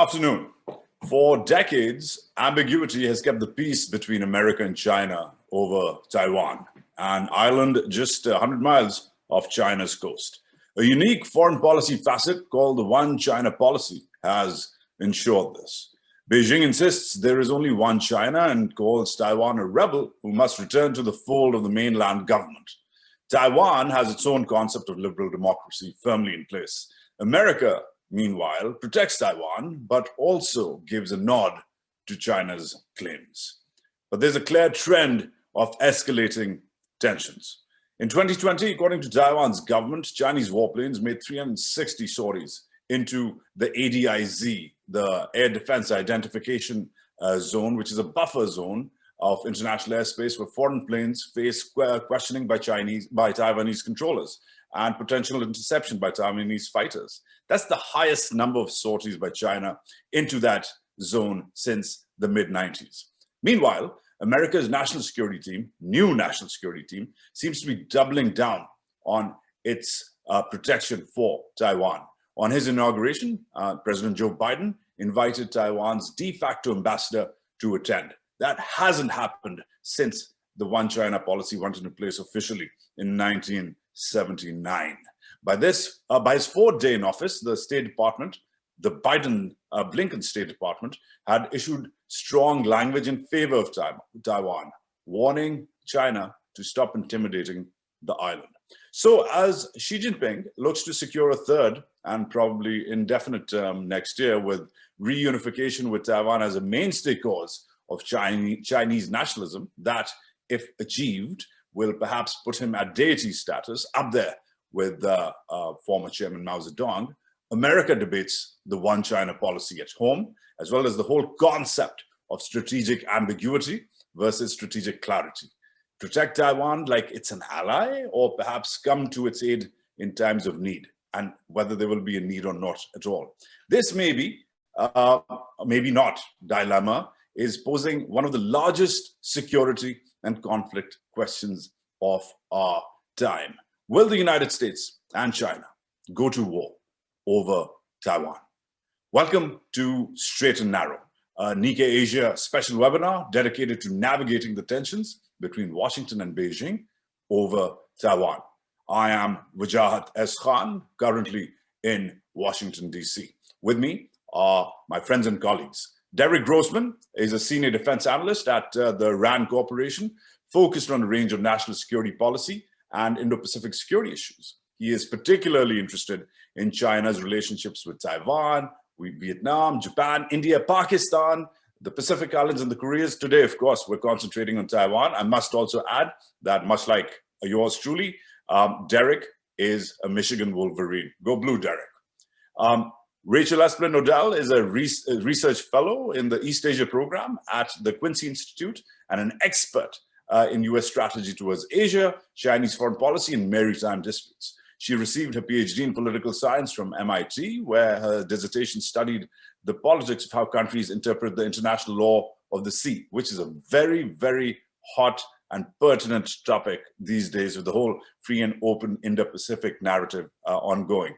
Afternoon. For decades, Ambiguity has kept the peace between America and China over Taiwan, an island just 100 miles off China's coast. A unique foreign policy facet called the One China policy has ensured this. Beijing insists there is only one China and calls Taiwan a rebel who must return to the fold of the mainland government. Taiwan has its own concept of liberal democracy firmly in place. America, meanwhile, protects Taiwan, but also gives a nod to China's claims. But there's a clear trend of escalating tensions. In 2020, according to Taiwan's government, Chinese warplanes made 360 sorties into the ADIZ, the Air Defense Identification Zone, which is a buffer zone of international airspace where foreign planes face questioning by Taiwanese controllers and potential interception by Taiwanese fighters. That's the highest number of sorties by China into that zone since the mid-90s. Meanwhile, America's national security team, new national security team, seems to be doubling down on its protection for Taiwan. On his inauguration, President Joe Biden invited Taiwan's de facto ambassador to attend. That hasn't happened since the One China policy went into place officially in 1979. By his 4th day in office, the State Department, the Blinken State Department, had issued strong language in favor of Taiwan, warning China to stop intimidating the island. So as Xi Jinping looks to secure a third and probably indefinite term next year, with reunification with Taiwan as a mainstay cause of Chinese nationalism, that, if achieved, will perhaps put him at deity status, up there with former Chairman Mao Zedong, America debates the One China policy at home, as well as the whole concept of strategic ambiguity versus strategic clarity. Protect Taiwan like it's an ally, or perhaps come to its aid in times of need, and whether there will be a need or not at all. This maybe not dilemma is posing one of the largest security and conflict questions of our time. Will the United States and China go to war over Taiwan? Welcome to Strait Narrow, a Nikkei Asia special webinar dedicated to navigating the tensions between Washington and Beijing over Taiwan. I am Wajahat S. currently in Washington, D.C. With me are my friends and colleagues. Derek Grossman is a senior defense analyst at the RAND Corporation, focused on a range of national security policy and Indo-Pacific security issues. He is particularly interested in China's relationships with Taiwan, Vietnam, Japan, India, Pakistan, the Pacific Islands, and the Koreas. Today, of course, we're concentrating on Taiwan. I must also add that, much like yours truly, Derek is a Michigan Wolverine. Go blue, Derek. Rachel Esplin-Odell is a research fellow in the East Asia program at the Quincy Institute and an expert in U.S. strategy towards Asia, Chinese foreign policy, and maritime disputes. She received her PhD in political science from MIT, where her dissertation studied the politics of how countries interpret the international law of the sea, which is a very, very hot and pertinent topic these days with the whole free and open Indo-Pacific narrative ongoing.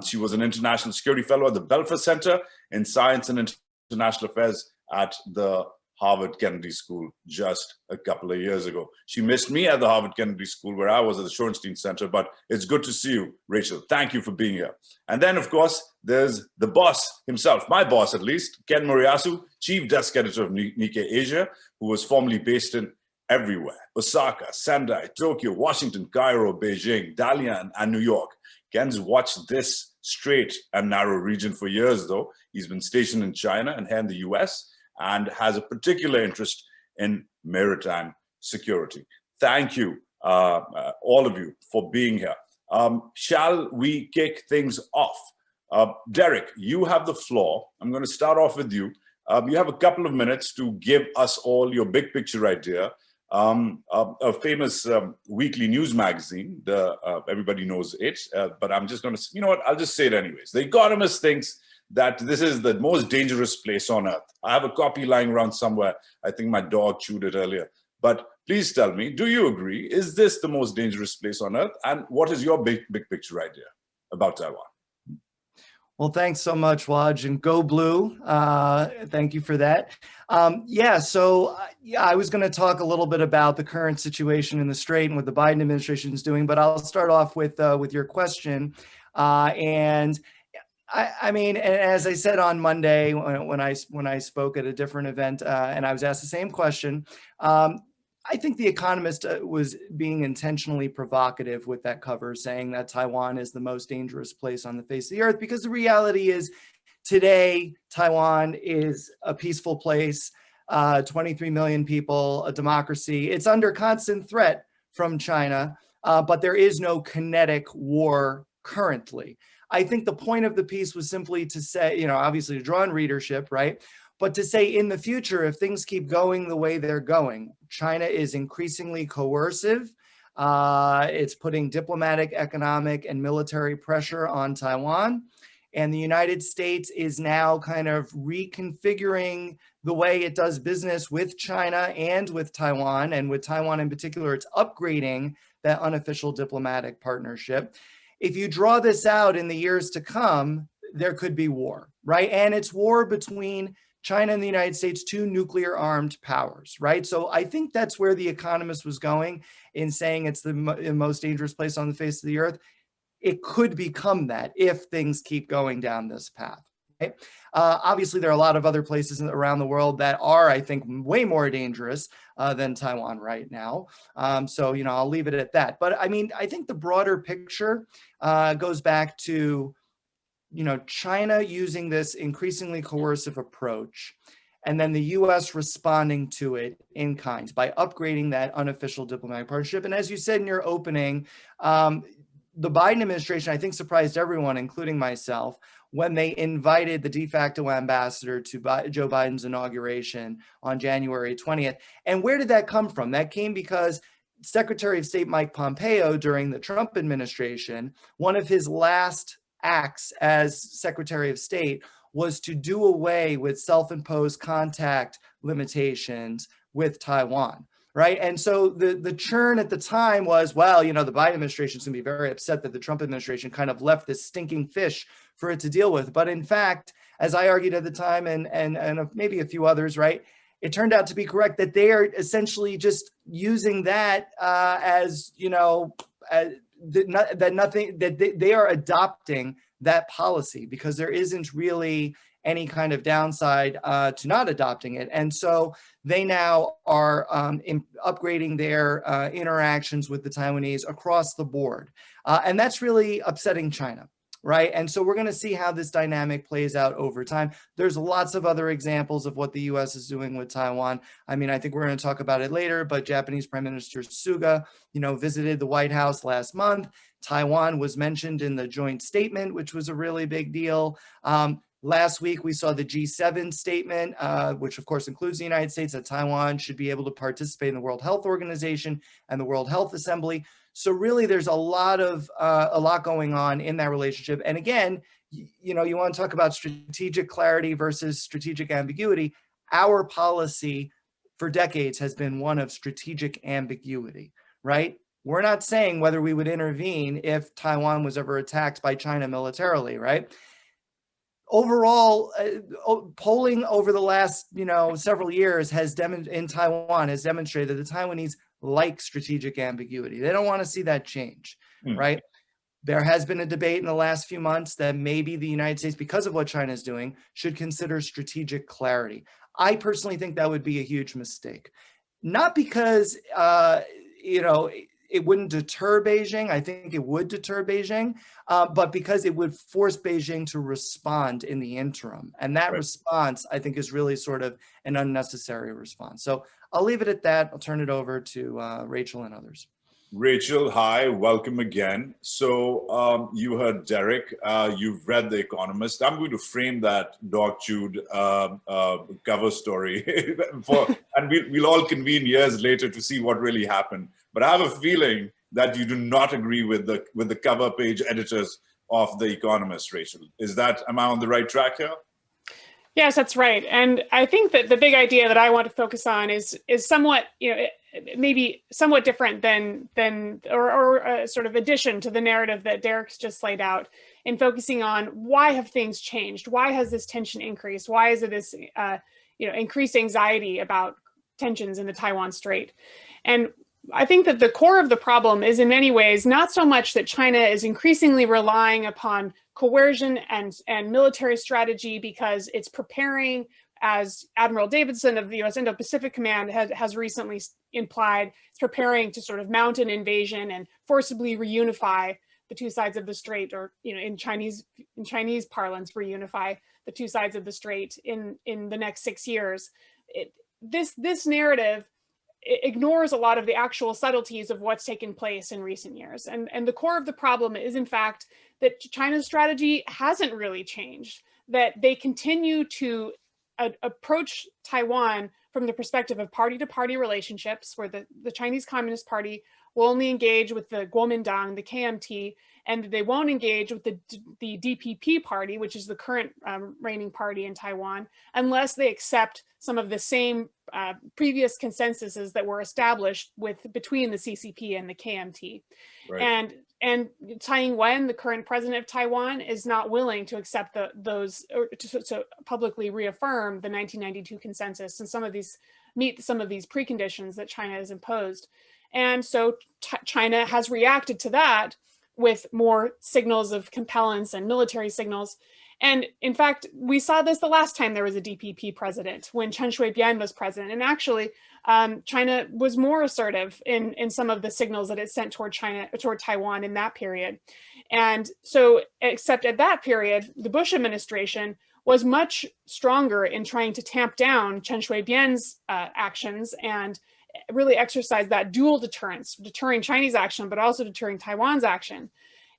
She was an international security fellow at the Belfer Center in Science and International Affairs at the Harvard Kennedy School just a couple of years ago. She missed me at the Harvard Kennedy School, where I was at the Shorenstein Center, but it's good to see you, Rachel. Thank you for being here. And then, of course, there's the boss himself, my boss at least, Ken Moriyasu, chief desk editor of Nikkei Asia, who was formerly based in everywhere: Osaka, Sendai, Tokyo, Washington, Cairo, Beijing, Dalian, and New York. Ken's watched this straight and narrow region for years, though. He's been stationed in China and here in the U.S., and has a particular interest in maritime security. Thank you, all of you, for being here. Shall we kick things off? Derek, you have the floor. I'm going to start off with you. You have a couple of minutes to give us all your big picture idea. A famous weekly news magazine, everybody knows it, but I'm just going to, you know what, I'll just say it anyways. The Economist thinks that this is the most dangerous place on earth. I have a copy lying around somewhere. I think my dog chewed it earlier. But please tell me, do you agree? Is this the most dangerous place on earth? And what is your big picture idea about Taiwan? Well, thanks so much, Waj, and go blue. Thank you for that. I was going to talk a little bit about the current situation in the Strait and what the Biden administration is doing, but I'll start off with your question. And I mean, as I said on Monday when I spoke at a different event, and I was asked the same question. I think The Economist was being intentionally provocative with that cover, saying that Taiwan is the most dangerous place on the face of the earth, because the reality is today, Taiwan is a peaceful place, 23 million people, a democracy. It's under constant threat from China, but there is no kinetic war currently. I think the point of the piece was simply to say, obviously to draw on readership, right? But to say in the future, if things keep going the way they're going, China is increasingly coercive. It's putting diplomatic, economic, and military pressure on Taiwan. And the United States is now kind of reconfiguring the way it does business with China and with Taiwan. And with Taiwan in particular, it's upgrading that unofficial diplomatic partnership. If you draw this out in the years to come, there could be war, right? And it's war between China and the United States, two nuclear armed powers, right? So I think that's where The Economist was going in saying it's the most dangerous place on the face of the earth. It could become that if things keep going down this path. Right? Obviously, there are a lot of other places around the world that are, I think, way more dangerous than Taiwan right now. I'll leave it at that. But I mean, I think the broader picture goes back to China using this increasingly coercive approach, and then the U.S. responding to it in kind by upgrading that unofficial diplomatic partnership. And as you said in your opening, the Biden administration, I think, surprised everyone, including myself, when they invited the de facto ambassador to Joe Biden's inauguration on January 20th. And where did that come from? That came because Secretary of State Mike Pompeo, during the Trump administration, one of his last acts as Secretary of State was to do away with self-imposed contact limitations with Taiwan, right? And so the churn at the time was, well, the Biden administration is going to be very upset that the Trump administration kind of left this stinking fish for it to deal with. But in fact, as I argued at the time, and maybe a few others, right, it turned out to be correct that they are essentially just using that they are adopting that policy because there isn't really any kind of downside to not adopting it. And so they now are upgrading their interactions with the Taiwanese across the board. And that's really upsetting China, right? And so we're going to see how this dynamic plays out over time. There's lots of other examples of what the U.S. is doing with Taiwan. I mean, I think we're going to talk about it later, but Japanese Prime Minister Suga, visited the White House last month. Taiwan was mentioned in the joint statement, which was a really big deal. Last week, we saw the G7 statement, which of course includes the United States, that Taiwan should be able to participate in the World Health Organization and the World Health Assembly. So really, there's a lot going on in that relationship. And again, you want to talk about strategic clarity versus strategic ambiguity. Our policy for decades has been one of strategic ambiguity, right? We're not saying whether we would intervene if Taiwan was ever attacked by China militarily, right? Overall, polling over the last several years in Taiwan has demonstrated that the Taiwanese like strategic ambiguity. They don't want to see that change, right? There has been a debate in the last few months that maybe the United States, because of what China is doing, should consider strategic clarity. I personally think that would be a huge mistake. Not because, it wouldn't deter Beijing. I think it would deter Beijing, but because it would force Beijing to respond in the interim. And that response, I think, is really sort of an unnecessary response. So I'll leave it at that. I'll turn it over to Rachel and others. Rachel, hi, welcome again. So you heard Derek, you've read The Economist. I'm going to frame that dog-chewed cover story and we'll all convene years later to see what really happened. But I have a feeling that you do not agree with the cover page editors of The Economist, Rachel. Am I on the right track here? Yes, that's right. And I think that the big idea that I want to focus on is somewhat, maybe somewhat different than or a sort of addition to the narrative that Derek's just laid out, in focusing on why have things changed? Why has this tension increased? Why is it this increased anxiety about tensions in the Taiwan Strait? And I think that the core of the problem is in many ways not so much that China is increasingly relying upon coercion and military strategy because it's preparing, as Admiral Davidson of the U.S. Indo-Pacific Command has recently implied, it's preparing to sort of mount an invasion and forcibly reunify the two sides of the strait, or in Chinese parlance, reunify the two sides of the strait in the next 6 years. This narrative ignores a lot of the actual subtleties of what's taken place in recent years. And the core of the problem is, in fact, that China's strategy hasn't really changed, that they continue to approach Taiwan from the perspective of party-to-party relationships, where the Chinese Communist Party will only engage with the Kuomintang, the KMT, and they won't engage with the DPP party, which is the current reigning party in Taiwan, unless they accept some of the same previous consensuses that were established between the CCP and the KMT. Right. And Tsai Ing-wen, the current president of Taiwan, is not willing to accept those, or to publicly reaffirm the 1992 consensus, and meet some of these preconditions that China has imposed. And so China has reacted to that with more signals of compellence and military signals. And in fact, we saw this the last time there was a DPP president, when Chen Shui-bian was president. And actually, China was more assertive in some of the signals that it sent toward Taiwan in that period. And so, except at that period, the Bush administration was much stronger in trying to tamp down Chen Shui-bian's actions and really exercise that dual deterrence, deterring Chinese action, but also deterring Taiwan's action.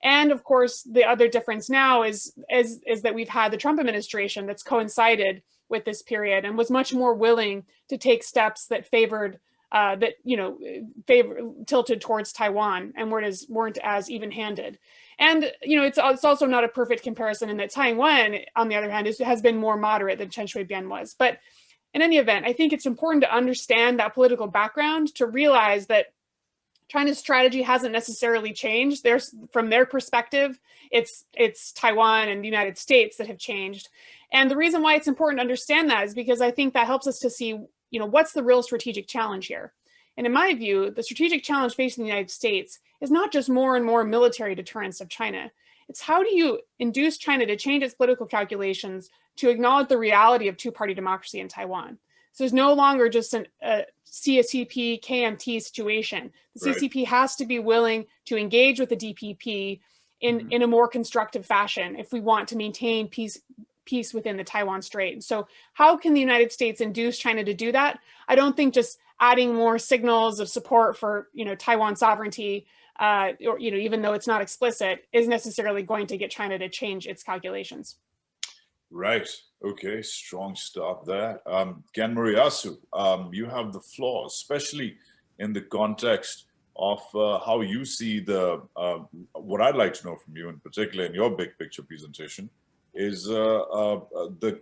And of course, the other difference now is that we've had the Trump administration that's coincided with this period and was much more willing to take steps that tilted towards Taiwan and weren't as even-handed. And it's also not a perfect comparison in that Tsai Ing-wen, on the other hand, has been more moderate than Chen Shui-bian was. But in any event, I think it's important to understand that political background to realize that China's strategy hasn't necessarily changed. From their perspective, it's Taiwan and the United States that have changed. And the reason why it's important to understand that is because I think that helps us to see, what's the real strategic challenge here. And in my view, the strategic challenge facing the United States is not just more and more military deterrence of China. It's how do you induce China to change its political calculations to acknowledge the reality of two-party democracy in Taiwan. So there's no longer just a CCP, KMT situation. The CCP has to be willing to engage with the DPP in a more constructive fashion if we want to maintain peace within the Taiwan Strait. So how can the United States induce China to do that? I don't think just adding more signals of support for Taiwan sovereignty, or even though it's not explicit, is necessarily going to get China to change its calculations. Right. Okay. Strong start there. Ken Moriyasu, you have the floor, especially in the context of how you see what I'd like to know from you, in particular in your big picture presentation, is the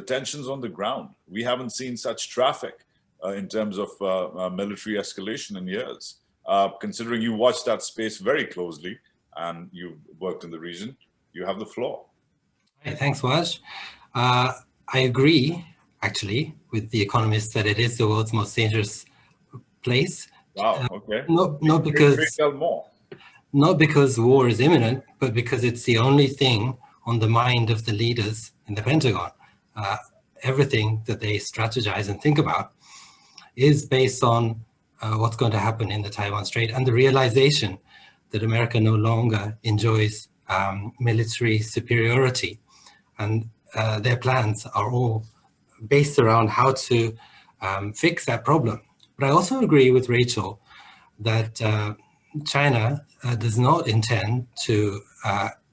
tensions on the ground. We haven't seen such traffic in terms of military escalation in years. Considering you watched that space very closely and you've worked in the region, you have the floor. Thanks, Waj. I agree, actually, with the economists that it is the world's most dangerous place. Wow, okay. Not because war is imminent, but because it's the only thing on the mind of the leaders in the Pentagon. Everything that they strategize and think about is based on what's going to happen in the Taiwan Strait, and the realization that America no longer enjoys military superiority. And their plans are all based around how to fix that problem. But I also agree with Rachel that China does not intend to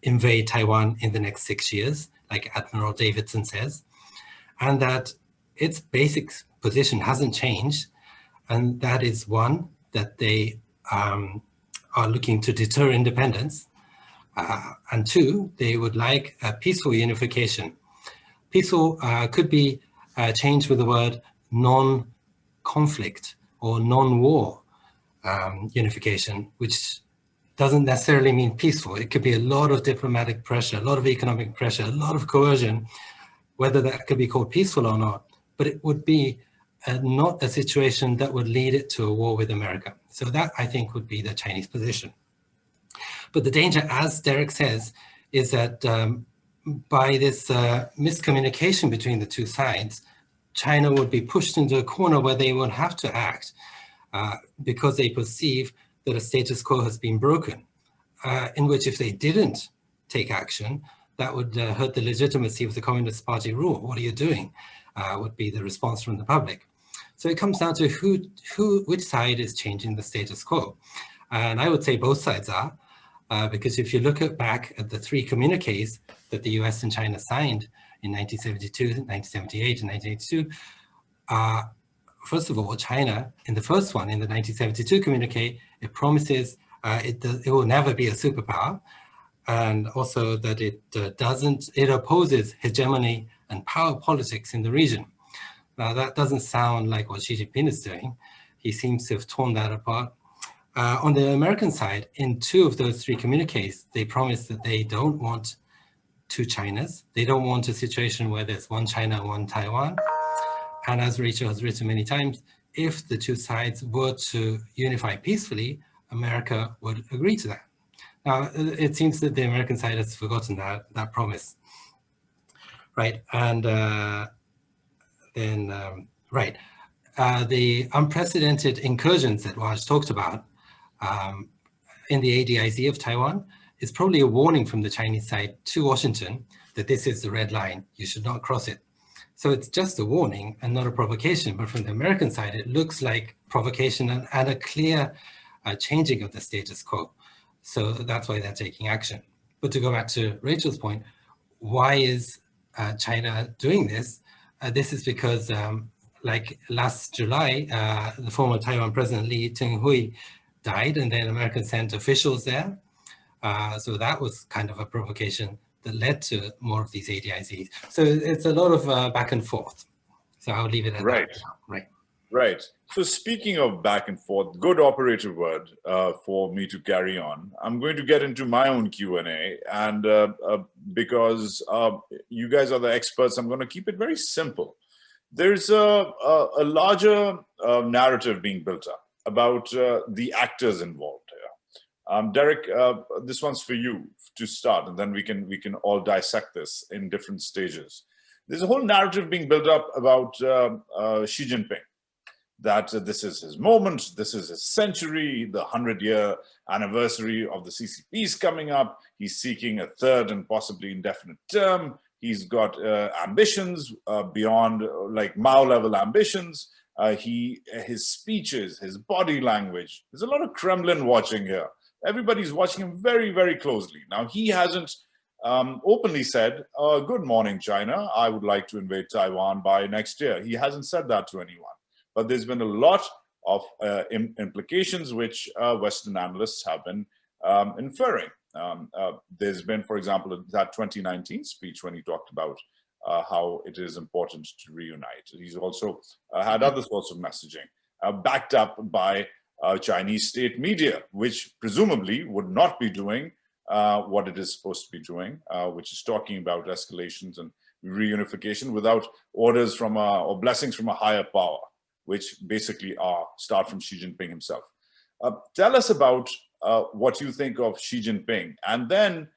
invade Taiwan in the next 6 years, like Admiral Davidson says, and that its basic position hasn't changed. And that is one, that they are looking to deter independence. And two, they would like a peaceful unification. Peaceful could be changed with the word non-conflict or non-war unification, which doesn't necessarily mean peaceful. It could be a lot of diplomatic pressure, a lot of economic pressure, a lot of coercion, whether that could be called peaceful or not, but it would be not a situation that would lead it to a war with America. So that, I think, would be the Chinese position. But the danger, as Derek says, is that by this miscommunication between the two sides, China would be pushed into a corner where they would have to act because they perceive that a status quo has been broken, in which if they didn't take action, that would hurt the legitimacy of the Communist Party rule. What are you doing? Would be the response from the public. So it comes down to which side is changing the status quo. And I would say both sides are, because if you look back at the 3 communiques that the US and China signed in 1972, 1978, and 1982, first of all, China, in the first one, in the 1972 communique, it promises it will never be a superpower, and also that it opposes hegemony and power politics in the region. Now, that doesn't sound like what Xi Jinping is doing. He seems to have torn that apart. On the American side, in 2 of those 3 communiques, they promise that they don't want 2 Chinas. They don't want a situation where there's one China, one Taiwan. And as Rachel has written many times, if the 2 sides were to unify peacefully, America would agree to that. Now, it seems that the American side has forgotten that promise, right? And the unprecedented incursions that Waj talked about in the ADIZ of Taiwan is probably a warning from the Chinese side to Washington that this is the red line, you should not cross it. So it's just a warning and not a provocation, but from the American side, it looks like provocation and a clear changing of the status quo. So that's why they're taking action. But to go back to Rachel's point, why is China doing this? This is because like last July, the former Taiwan President Lee Teng-hui died, and then America sent officials there. So that was kind of a provocation that led to more of these ADIZs. So it's a lot of back and forth. So I'll leave it at that. Right. So speaking of back and forth, good operative word for me to carry on. I'm going to get into my own Q&A, and because you guys are the experts, I'm going to keep it very simple. There's a larger narrative being built up about the actors involved here. Derek, this one's for you to start, and then we can all dissect this in different stages. There's a whole narrative being built up about Xi Jinping, that this is his moment, this is his century, the 100-year anniversary of the CCP is coming up. He's seeking a 3rd and possibly indefinite term. He's got ambitions beyond like Mao-level ambitions. His speeches, his body language. There's a lot of Kremlin watching here. Everybody's watching him very, very closely. Now, he hasn't openly said, good morning, China, I would like to invade Taiwan by next year. He hasn't said that to anyone. But there's been a lot of implications which Western analysts have been inferring. There's been, for example, that 2019 speech when he talked about how it is important to reunite. He's also had other sorts of messaging backed up by Chinese state media, which presumably would not be doing what it is supposed to be doing, which is talking about escalations and reunification without orders from or blessings from a higher power, which basically start from Xi Jinping himself. Tell us about what you think of Xi Jinping. And then,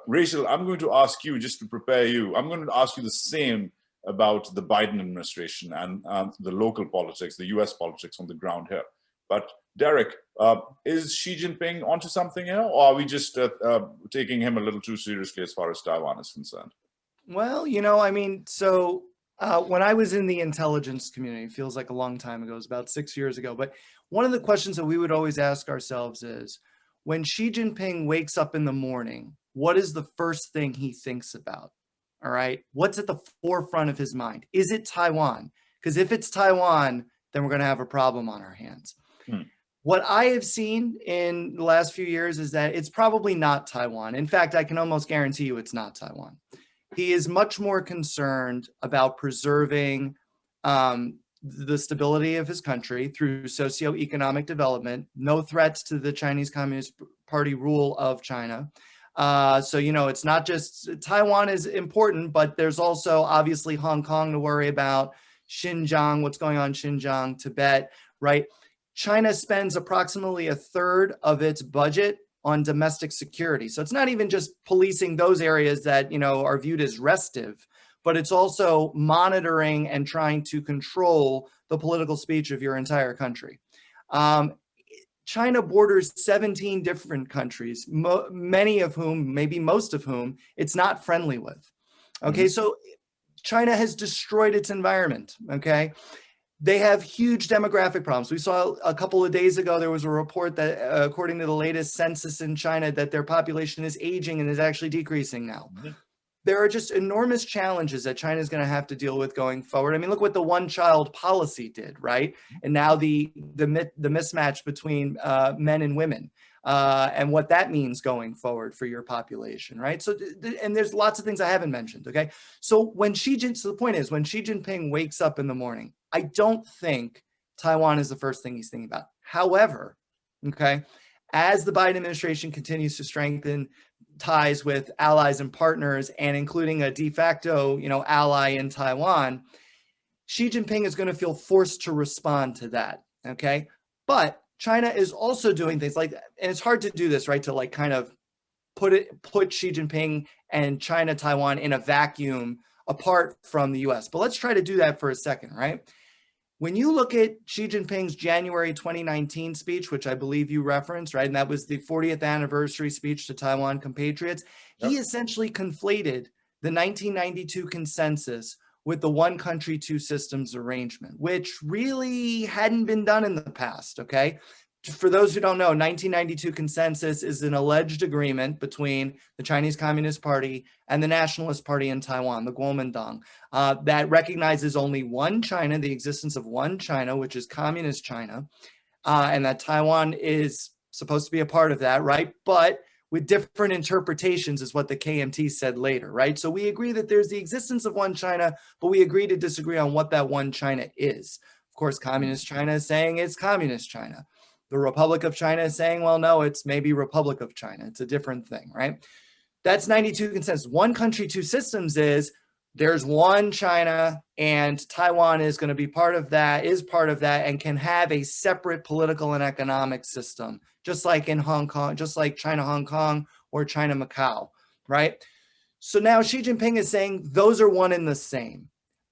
Rachel, I'm going to ask you, just to prepare you, I'm going to ask you the same about the Biden administration and the local politics, the US politics on the ground here. But Derek, is Xi Jinping onto something here, or are we just taking him a little too seriously as far as Taiwan is concerned? Well, you know, I mean, so when I was in the intelligence community, it feels like a long time ago, it was about 6 years ago, but one of the questions that we would always ask ourselves is, when Xi Jinping wakes up in the morning, what is the first thing he thinks about? All right, what's at the forefront of his mind? Is it Taiwan? Because if it's Taiwan, then we're going to have a problem on our hands. What I have seen in the last few years is that it's probably not Taiwan. In fact, I can almost guarantee you it's not Taiwan. He is much more concerned about preserving the stability of his country through socioeconomic development, no threats to the Chinese Communist Party rule of China. So, you know, it's not just Taiwan is important, but there's also obviously Hong Kong to worry about, Xinjiang, what's going on in Xinjiang, Tibet, right? China spends approximately a third of its budget on domestic security. So it's not even just policing those areas that, you know, are viewed as restive, but it's also monitoring and trying to control the political speech of your entire country. China borders 17 different countries, many of whom, maybe most of whom, it's not friendly with. Okay, so China has destroyed its environment, okay? They have huge demographic problems. We saw a couple of days ago, there was a report that according to the latest census in China, that their population is aging and is actually decreasing now. There are just enormous challenges that China is going to have to deal with going forward. I mean, look what the one-child policy did, right? And now the mismatch between men and women and what that means going forward for your population, right? So, and there's lots of things I haven't mentioned, okay? So when so the point is, when Xi Jinping wakes up in the morning, I don't think Taiwan is the first thing he's thinking about. However, okay, as the Biden administration continues to strengthen ties with allies and partners, and including a de facto, you know, ally in Taiwan, Xi Jinping is going to feel forced to respond to that, okay? But China is also doing things like, and it's hard to do this, right, to like kind of put Xi Jinping and China, Taiwan in a vacuum apart from the US. But let's try to do that for a second, right? When you look at Xi Jinping's January 2019 speech, which I believe you referenced, right, and that was the 40th anniversary speech to Taiwan compatriots, he essentially conflated the 1992 consensus with the one country, two systems arrangement, which really hadn't been done in the past, okay? For those who don't know, 1992 consensus is an alleged agreement between the Chinese Communist Party and the Nationalist Party in Taiwan, the Kuomintang, that recognizes only one China, the existence of one China, which is Communist China, and that Taiwan is supposed to be a part of that, right? But with different interpretations is what the KMT said later, right? So we agree that there's the existence of one China, but we agree to disagree on what that one China is. Of course, Communist China is saying it's Communist China. The Republic of China is saying, well, no, it's maybe Republic of China. It's a different thing, right? That's 92 consensus. One country, two systems is there's one China and Taiwan is going to be part of that, and can have a separate political and economic system, just like in Hong Kong, just like China, Hong Kong, or China, Macau, right? So now Xi Jinping is saying those are one and the same.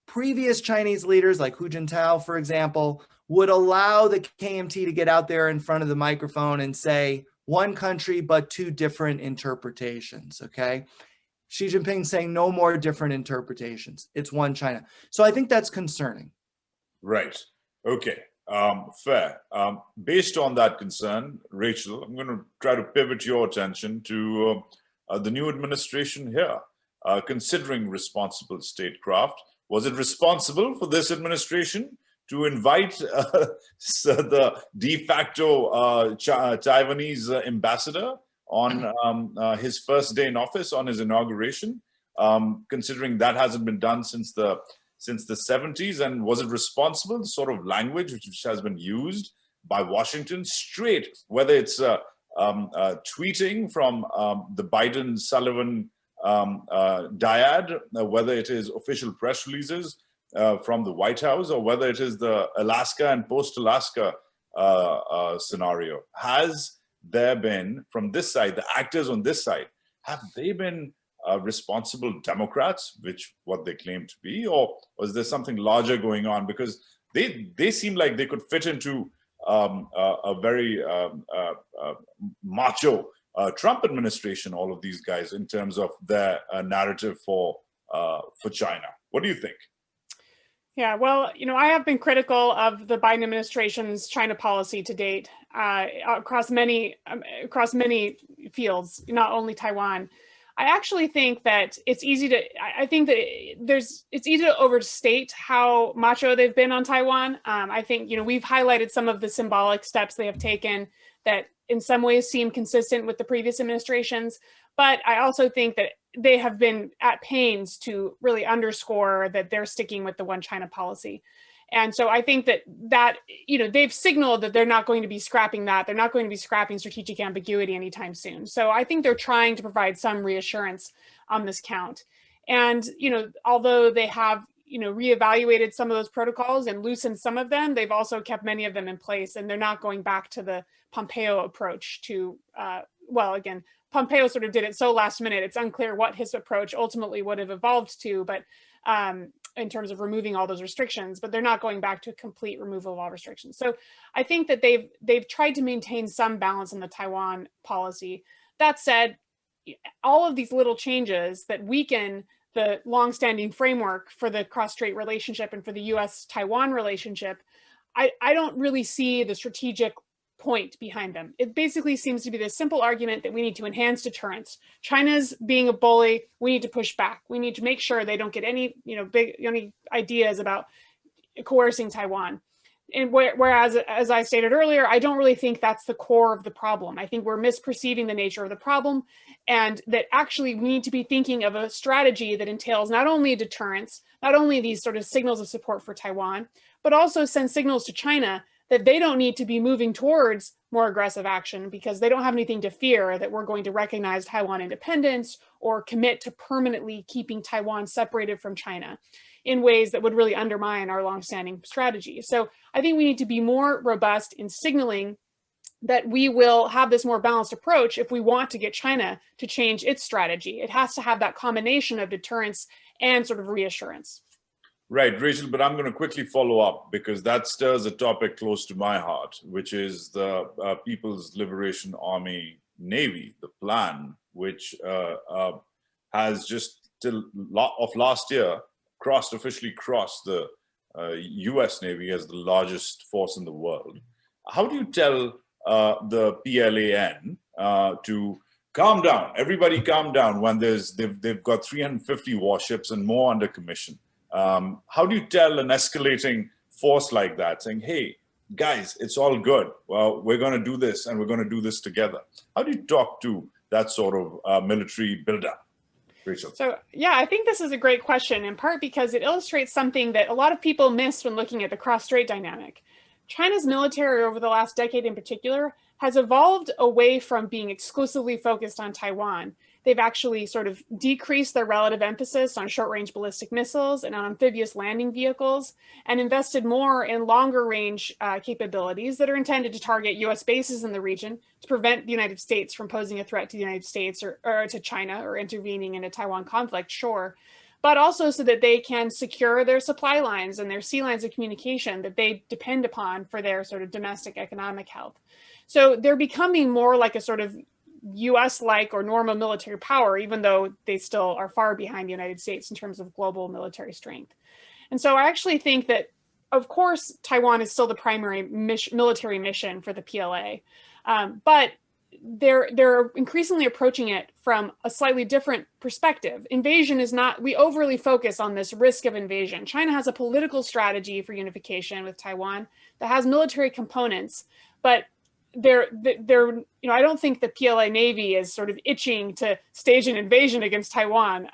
Previous Chinese leaders like Hu Jintao, for example, would allow the KMT to get out there in front of the microphone and say one country, but two different interpretations, okay? Xi Jinping saying no more different interpretations. It's one China. So I think that's concerning. Right. Okay. Fair. Based on that concern, Rachel, I'm going to try to pivot your attention to the new administration here. Considering responsible statecraft, was it responsible for this administration to invite the de facto Taiwanese ambassador on his first day in office, on his inauguration, considering that hasn't been done since the 70s? And was it responsible, the sort of language which has been used by Washington straight, whether it's tweeting from the Biden-Sullivan dyad, whether it is official press releases from the White House, or whether it is the Alaska and post-Alaska scenario? Has there been, from this side, the actors on this side, have they been responsible Democrats, which what they claim to be, or was there something larger going on? Because they seem like they could fit into a very macho Trump administration, all of these guys, in terms of their narrative for China. What do you think? Yeah, well, you know, I have been critical of the Biden administration's China policy to date across many fields, not only Taiwan. I actually think that it's easy to, it's easy to overstate how macho they've been on Taiwan. I think, you know, we've highlighted some of the symbolic steps they have taken that in some ways seem consistent with the previous administrations. But I also think that they have been at pains to really underscore that they're sticking with the one China policy. And so I think that they've signaled that they're not going to be scrapping that. They're not going to be scrapping strategic ambiguity anytime soon. So I think they're trying to provide some reassurance on this count. And, although they have, reevaluated some of those protocols and loosened some of them, they've also kept many of them in place, and they're not going back to the Pompeo approach to, again, Pompeo sort of did it so last minute. It's unclear what his approach ultimately would have evolved to, but in terms of removing all those restrictions, but they're not going back to a complete removal of all restrictions. So I think that they've tried to maintain some balance in the Taiwan policy. That said, all of these little changes that weaken the longstanding framework for the cross-strait relationship and for the U.S.-Taiwan relationship, I don't really see the strategic point behind them. It basically seems to be the simple argument that we need to enhance deterrence. China's being a bully. We need to push back. We need to make sure they don't get any, any ideas about coercing Taiwan. And whereas, as I stated earlier, I don't really think that's the core of the problem. I think we're misperceiving the nature of the problem, and that actually we need to be thinking of a strategy that entails not only deterrence, not only these sort of signals of support for Taiwan, but also send signals to China that they don't need to be moving towards more aggressive action because they don't have anything to fear that we're going to recognize Taiwan independence or commit to permanently keeping Taiwan separated from China in ways that would really undermine our longstanding strategy. So I think we need to be more robust in signaling that we will have this more balanced approach if we want to get China to change its strategy. It has to have that combination of deterrence and sort of reassurance. Right, Rachel, but I'm going to quickly follow up because that stirs a topic close to my heart, which is the People's Liberation Army Navy, the plan, which has just till of last year officially crossed the U.S. Navy as the largest force in the world. How do you tell the PLAN to calm down? Everybody calm down when they've got 350 warships and more under commission. How do you tell an escalating force like that, saying, hey, guys, it's all good. Well, we're going to do this and we're going to do this together. How do you talk to that sort of military buildup? Rachel. So, yeah, I think this is a great question, in part because it illustrates something that a lot of people miss when looking at the cross-strait dynamic. China's military over the last decade in particular has evolved away from being exclusively focused on Taiwan. They've actually sort of decreased their relative emphasis on short-range ballistic missiles and on amphibious landing vehicles, and invested more in longer-range capabilities that are intended to target U.S. bases in the region to prevent the United States from posing a threat to the United States or to China or intervening in a Taiwan conflict, sure, but also so that they can secure their supply lines and their sea lines of communication that they depend upon for their sort of domestic economic health. So they're becoming more like a sort of US-like or normal military power, even though they still are far behind the United States in terms of global military strength. And so I actually think that, of course, Taiwan is still the primary military mission for the PLA, but they're increasingly approaching it from a slightly different perspective. Invasion is not, we overly focus on this risk of invasion. China has a political strategy for unification with Taiwan that has military components, but I don't think the PLA Navy is sort of itching to stage an invasion against Taiwan.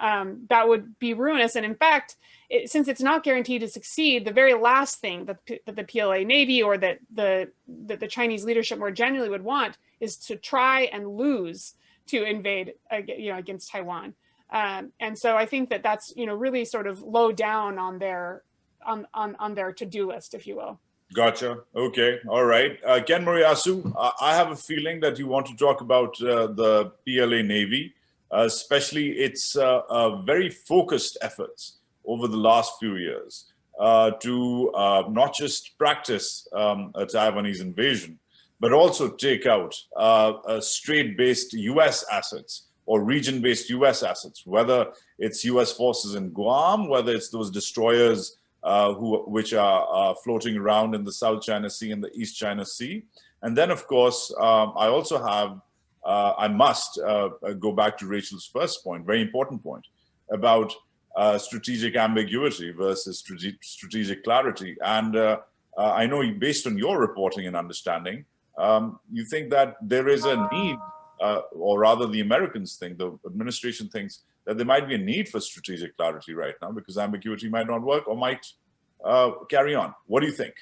That would be ruinous. And in fact, since it's not guaranteed to succeed, the very last thing that the PLA Navy or that the Chinese leadership more generally would want is to try and lose to invade, against Taiwan. And so I think that that's, really sort of low down on their to-do list, if you will. Gotcha. Okay. All right. Ken Moriyasu, I have a feeling that you want to talk about the PLA Navy, especially its very focused efforts over the last few years to not just practice a Taiwanese invasion, but also take out strait-based U.S. assets or region-based U.S. assets, whether it's U.S. forces in Guam, whether it's those destroyers which are floating around in the South China Sea and the East China Sea. And then, of course, I also have, I must go back to Rachel's first point, very important point, about strategic ambiguity versus strategic clarity. And I know based on your reporting and understanding, you think that there is a need or rather the Americans think, the administration thinks that there might be a need for strategic clarity right now because ambiguity might not work or might carry on. What do you think?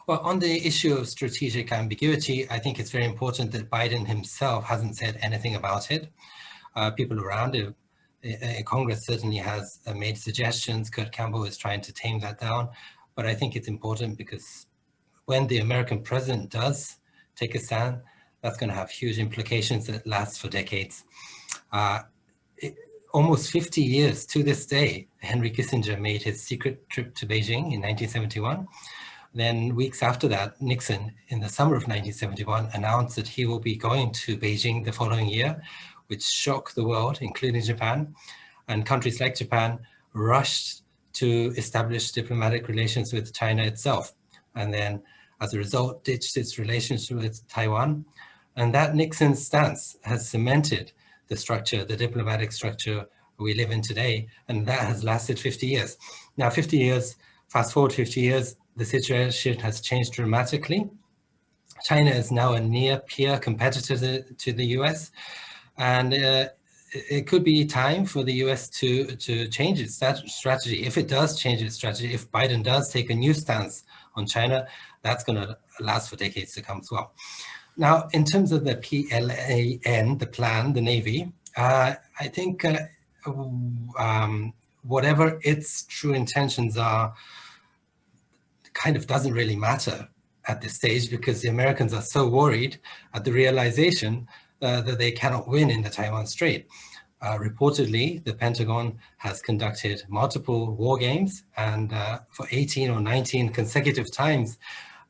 Well, on the issue of strategic ambiguity, I think it's very important that Biden himself hasn't said anything about it. People around him, Congress certainly has made suggestions. Kurt Campbell is trying to tame that down. But I think it's important because when the American president does take a stand, that's going to have huge implications that last for decades. Almost 50 years to this day, Henry Kissinger made his secret trip to Beijing in 1971. Then weeks after that, Nixon, in the summer of 1971, announced that he will be going to Beijing the following year, which shocked the world, including Japan. And countries like Japan rushed to establish diplomatic relations with China itself. And then, as a result, ditched its relations with Taiwan. And that Nixon stance has cemented the structure, the diplomatic structure we live in today, and that has lasted 50 years. Now, 50 years, fast forward 50 years, the situation has changed dramatically. China is now a near peer competitor to the US, and it could be time for the US to change its strategy. If it does change its strategy, if Biden does take a new stance on China, that's going to last for decades to come as well. Now, in terms of the PLAN, the plan, the Navy, I think whatever its true intentions are kind of doesn't really matter at this stage because the Americans are so worried at the realization that they cannot win in the Taiwan Strait. Reportedly, the Pentagon has conducted multiple war games, and for 18 or 19 consecutive times,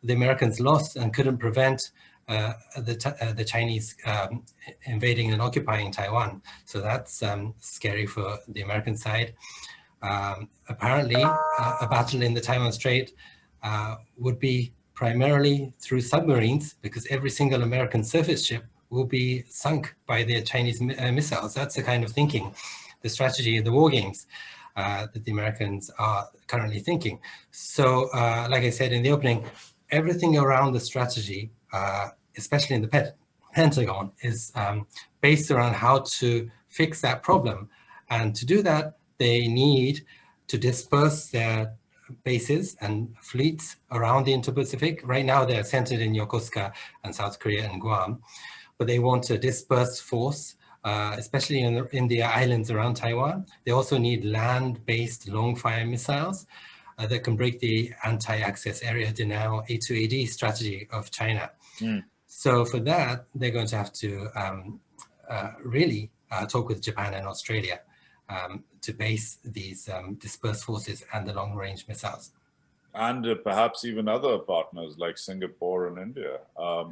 the Americans lost and couldn't prevent the Chinese invading and occupying Taiwan. So that's scary for the American side. Apparently, a battle in the Taiwan Strait would be primarily through submarines because every single American surface ship will be sunk by the Chinese missiles. That's the kind of thinking, the strategy of the war games that the Americans are currently thinking. So like I said in the opening, everything around the strategy, especially in the Pentagon, is based around how to fix that problem. And to do that, they need to disperse their bases and fleets around the Indo-Pacific. Right now, they're centered in Yokosuka and South Korea and Guam, but they want a dispersed force, especially in the islands around Taiwan. They also need land-based long-fire missiles that can break the anti-access area denial A2AD strategy of China. So for that, they're going to have to really talk with Japan and Australia to base these dispersed forces and the long-range missiles. And perhaps even other partners like Singapore and India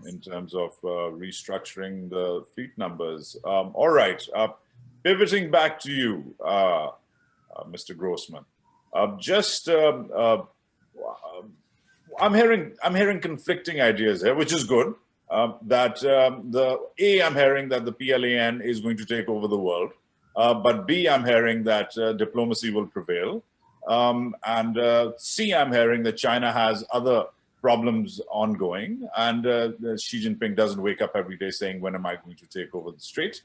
in terms of restructuring the fleet numbers. All right, pivoting back to you, Mr. Grossman. I'm hearing conflicting ideas here, which is good. I'm hearing that the PLAN is going to take over the world. But B, I'm hearing that diplomacy will prevail. And C, I'm hearing that China has other problems ongoing. And Xi Jinping doesn't wake up every day saying, when am I going to take over the Strait?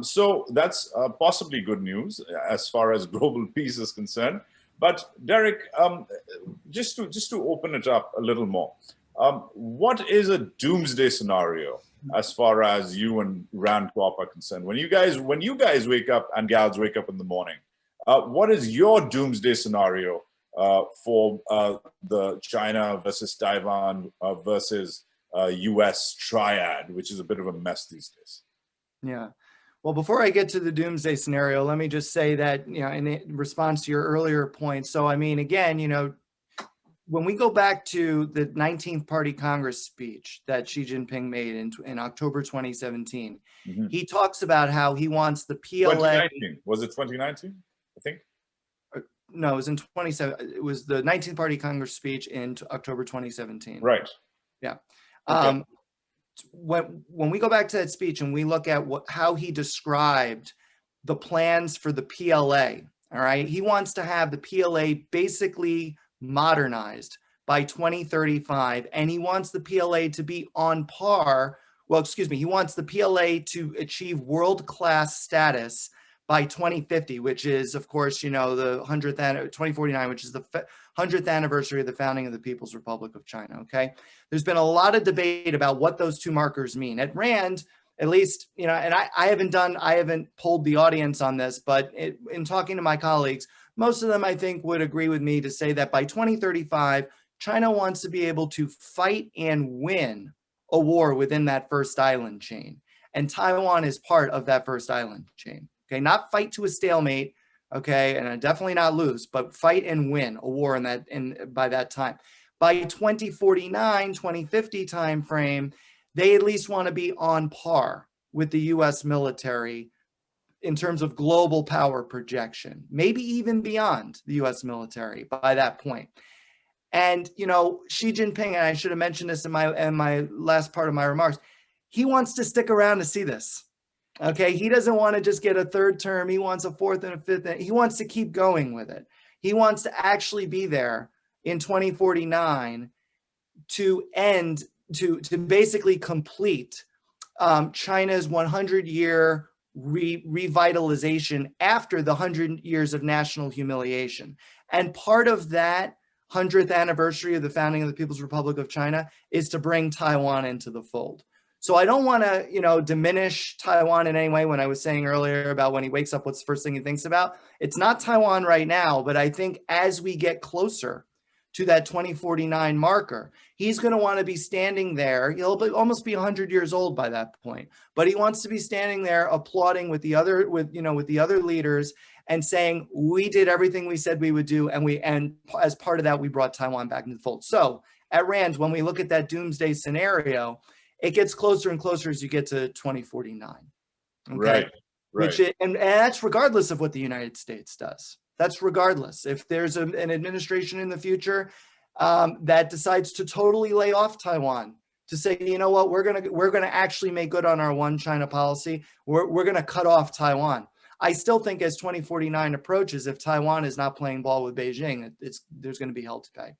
So that's possibly good news as far as global peace is concerned. But Derek, just to open it up a little more, what is a doomsday scenario as far as you and Rand Corp are concerned? When you guys wake up and gals wake up in the morning, what is your doomsday scenario for the China versus Taiwan versus US triad, which is a bit of a mess these days? Yeah. Well, before I get to the doomsday scenario, let me just say that, in response to your earlier point. So, I mean, again, when we go back to the 19th Party Congress speech that Xi Jinping made in October 2017, he talks about how he wants the PLA. 2019. Was it 2019? I think. No, it was in 2017. It was the 19th Party Congress speech in October 2017. Right. Yeah. Okay. When we go back to that speech and we look at how he described the plans for the PLA, all right, he wants to have the PLA basically modernized by 2035, and he wants the PLA to be on par he wants the PLA to achieve world-class status by 2050, which is, of course, the 2049, which is the 100th anniversary of the founding of the People's Republic of China, okay? There's been a lot of debate about what those two markers mean. At RAND, at least, and I haven't polled the audience on this, but in talking to my colleagues, most of them, I think, would agree with me to say that by 2035, China wants to be able to fight and win a war within that first island chain. And Taiwan is part of that first island chain. Okay, not fight to a stalemate, okay, and definitely not lose, but fight and win a war by that time. By 2049, 2050 timeframe, they at least want to be on par with the U.S. military in terms of global power projection, maybe even beyond the U.S. military by that point. And Xi Jinping, and I should have mentioned this in my last part of my remarks, he wants to stick around to see this. Okay, he doesn't want to just get a third term. He wants a fourth and a fifth. He wants to keep going with it. He wants to actually be there in 2049 to basically complete China's 100-year revitalization after the 100 years of national humiliation. And part of that 100th anniversary of the founding of the People's Republic of China is to bring Taiwan into the fold. So I don't want to, diminish Taiwan in any way. When I was saying earlier about when he wakes up, what's the first thing he thinks about? It's not Taiwan right now, but I think as we get closer to that 2049 marker, he's going to want to be standing there. He'll almost be 100 years old by that point, but he wants to be standing there applauding with the other leaders and saying, we did everything we said we would do, and as part of that, we brought Taiwan back into the fold. So at RAND, when we look at that doomsday scenario, it gets closer and closer as you get to 2049. Okay? Right. And that's regardless of what the United States does. That's regardless. If there's an administration in the future that decides to totally lay off Taiwan, to say, you know what, we're gonna actually make good on our one China policy. We're gonna cut off Taiwan. I still think as 2049 approaches, if Taiwan is not playing ball with Beijing, there's going to be hell to pay.